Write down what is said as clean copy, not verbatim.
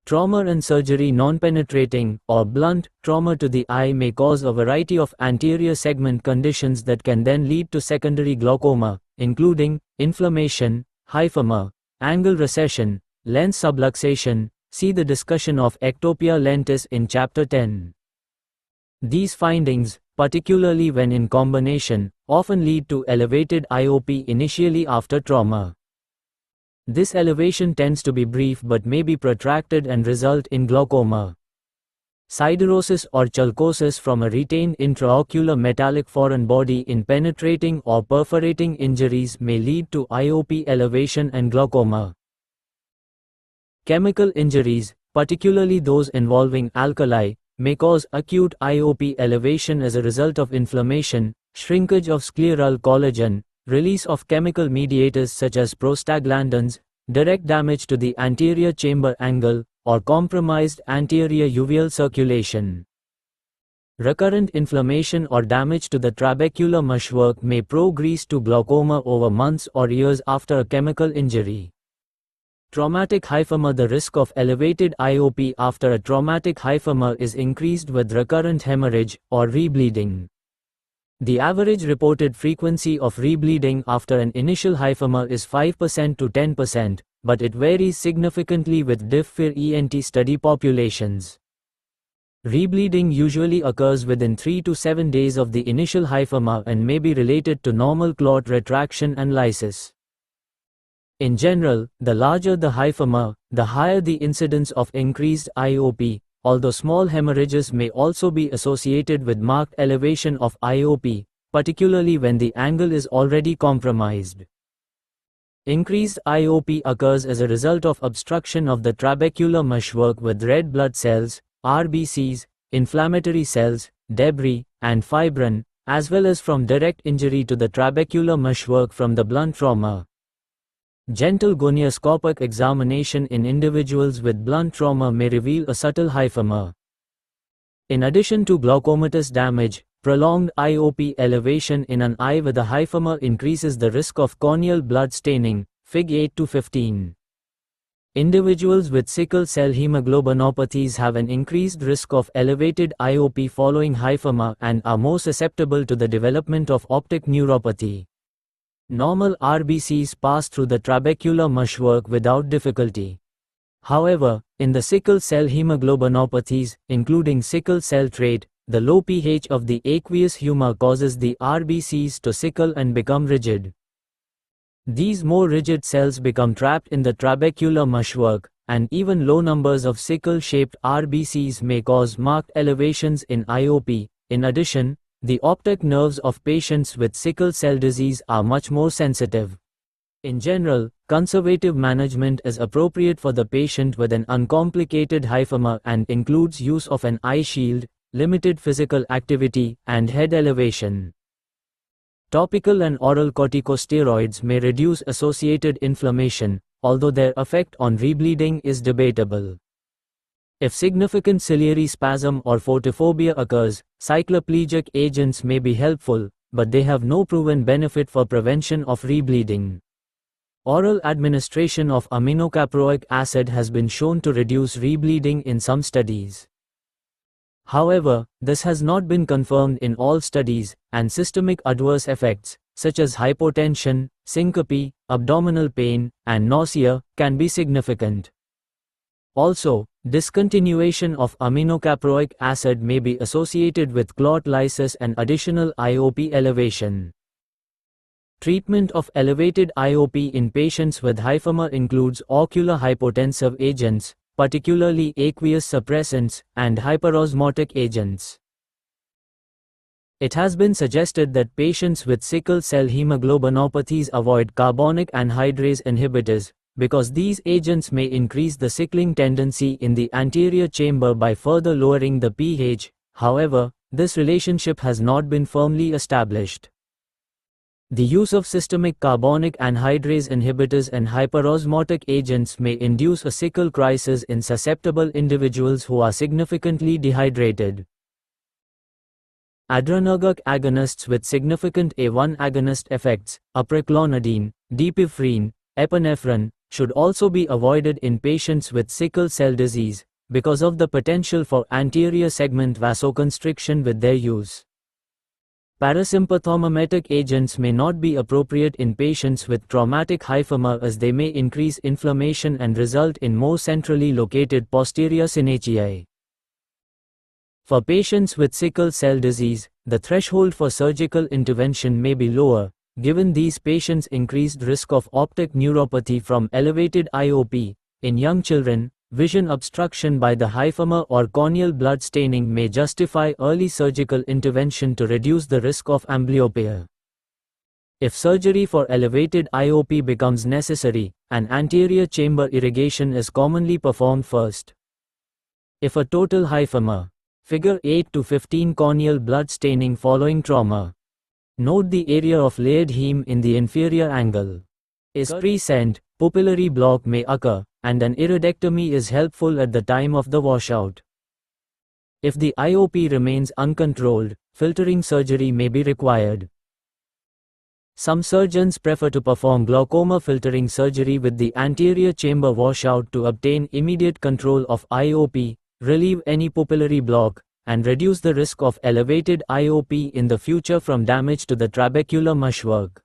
Trauma and surgery. Non-penetrating or blunt trauma to the eye may cause a variety of anterior segment conditions that can then lead to secondary glaucoma, including inflammation, HYPHEMA, angle recession, lens subluxation. See the discussion of ectopia lentis in Chapter 10. These findings, particularly when in combination, often lead to elevated IOP initially after trauma. This elevation tends to be brief but may be protracted and result in glaucoma. Siderosis or chalcosis from a retained intraocular metallic foreign body in penetrating or perforating injuries may lead to IOP elevation and glaucoma. Chemical injuries, particularly those involving alkali, may cause acute IOP elevation as a result of inflammation, shrinkage of scleral collagen, release of chemical mediators such as prostaglandins, direct damage to the anterior chamber angle, or compromised anterior uveal circulation. Recurrent inflammation or damage to the trabecular meshwork may progress to glaucoma over months or years after a chemical injury. Traumatic HYPHEMA. The risk of elevated IOP after a traumatic HYPHEMA is increased with recurrent hemorrhage or rebleeding. The average reported frequency of rebleeding after an initial HYPHEMA is 5% to 10%, but it varies significantly with diff-FIR ENT study populations. Rebleeding usually occurs within 3 to 7 days of the initial HYPHEMA and may be related to normal clot retraction and lysis. In general, the larger the HYPHEMA, the higher the incidence of increased IOP, although small hemorrhages may also be associated with marked elevation of IOP, particularly when the angle is already compromised. Increased IOP occurs as a result of obstruction of the trabecular meshwork with red blood cells, RBCs, inflammatory cells, debris, and fibrin, as well as from direct injury to the trabecular meshwork from the blunt trauma. Gentle gonioscopic examination in individuals with blunt trauma may reveal a subtle HYPHEMA. In addition to glaucomatous damage, prolonged IOP elevation in an eye with a HYPHEMA increases the risk of corneal blood staining, Fig 8 to 15. Individuals with sickle cell hemoglobinopathies have an increased risk of elevated IOP following HYPHEMA and are more susceptible to the development of optic neuropathy. Normal RBCs pass through the trabecular meshwork without difficulty. However, in the sickle cell hemoglobinopathies, including sickle cell trait, the low pH of the aqueous humor causes the RBCs to sickle and become rigid. These more rigid cells become trapped in the trabecular meshwork, and even low numbers of sickle-shaped RBCs may cause marked elevations in IOP. In addition, the optic nerves of patients with sickle cell disease are much more sensitive. In general, conservative management is appropriate for the patient with an uncomplicated HYPHEMA and includes use of an eye shield, limited physical activity, and head elevation. Topical and oral corticosteroids may reduce associated inflammation, although their effect on rebleeding is debatable. If significant ciliary spasm or photophobia occurs, cycloplegic agents may be helpful, but they have no proven benefit for prevention of rebleeding. Oral administration of aminocaproic acid has been shown to reduce rebleeding in some studies. However, this has not been confirmed in all studies, and systemic adverse effects, such as hypotension, syncope, abdominal pain, and nausea, can be significant. Also, discontinuation of aminocaproic acid may be associated with clot lysis and additional IOP elevation. Treatment of elevated IOP in patients with HYPHEMA includes ocular hypotensive agents, particularly aqueous suppressants, and hyperosmotic agents. It has been suggested that patients with sickle cell hemoglobinopathies avoid carbonic anhydrase inhibitors, because these agents may increase the sickling tendency in the anterior chamber by further lowering the pH. However, this relationship has not been firmly established. The use of systemic carbonic anhydrase inhibitors and hyperosmotic agents may induce a sickle crisis in susceptible individuals who are significantly dehydrated. Adrenergic agonists with significant A1 agonist effects, upreclonidine, dipivrin, epinephrine, should also be avoided in patients with sickle cell disease, because of the potential for anterior segment vasoconstriction with their use. Parasympathomimetic agents may not be appropriate in patients with traumatic HYPHEMA as they may increase inflammation and result in more centrally located posterior synechiae. For patients with sickle cell disease, the threshold for surgical intervention may be lower, given these patients' increased risk of optic neuropathy from elevated IOP. In young children, vision obstruction by the HYPHEMA or corneal blood staining may justify early surgical intervention to reduce the risk of amblyopia. If surgery for elevated IOP becomes necessary, an anterior chamber irrigation is commonly performed first. If a total HYPHEMA, figure 8 to 15 corneal blood staining following trauma. Note the area of layered heme in the inferior angle is present, pupillary block may occur, and an iridectomy is helpful at the time of the washout. If the IOP remains uncontrolled, filtering surgery may be required. Some surgeons prefer to perform glaucoma filtering surgery with the anterior chamber washout to obtain immediate control of IOP, relieve any pupillary block, and reduce the risk of elevated IOP in the future from damage to the trabecular meshwork.